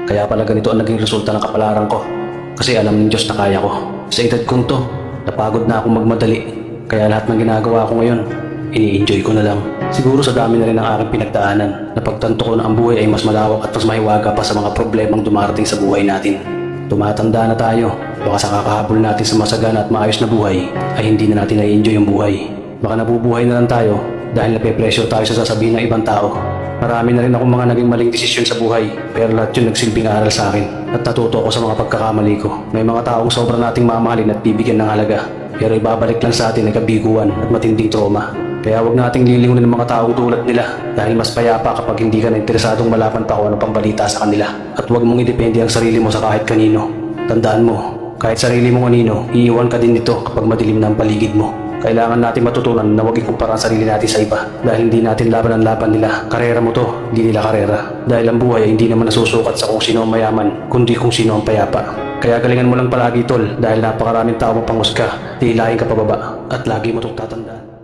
Kaya pala ganito ang naging resulta ng kapalaran ko. Kasi alam ng Diyos na kaya ko. Sa edad kong to, napagod na akong magmadali. Kaya lahat ng ginagawa ko ngayon, ini-enjoy ko na lang. Siguro sa dami na rin ng aking pinagdaanan, napagtanto ko na ang buhay ay mas malawak at mas mahiwaga pa sa mga problemang dumarating sa buhay natin. Tumatanda na tayo, baka sa kakahabol natin sa masagana at maayos na buhay, ay hindi na natin na-enjoy ang buhay. Baka nabubuhay na lang tayo dahil nape-pressure tayo sa sasabihin ng ibang tao. Marami na rin akong mga naging maling desisyon sa buhay, pero lahat yun nagsilbing aral sa akin at natuto ko sa mga pagkakamali ko. May mga taong sobrang nating mamahalin at bibigyan ng halaga, pero ibabalik lang sa atin ay kabiguan at matinding trauma. Kaya huwag nating lilingunin ng mga taong tulad nila dahil mas payapa kapag hindi ka na interesadong malaman pa kung ano pang balita sa kanila. At huwag mong idepende ang sarili mo sa kahit kanino. Tandaan mo, kahit sarili mo kanino, iiwan ka din nito kapag madilim na ang paligid mo. Kailangan natin matutunan na huwag ikumpara ang sarili natin sa iba dahil hindi natin laban ang laban nila. Karera mo to, hindi nila karera. Dahil ang buhay ay hindi naman nasusukat sa kung sino ang mayaman, kundi kung sino ang payapa. Kaya galingan mo lang palagi tol dahil napakaraming tao mapangusga, hihilahin ka pababa at lagi mo itong tatandaan.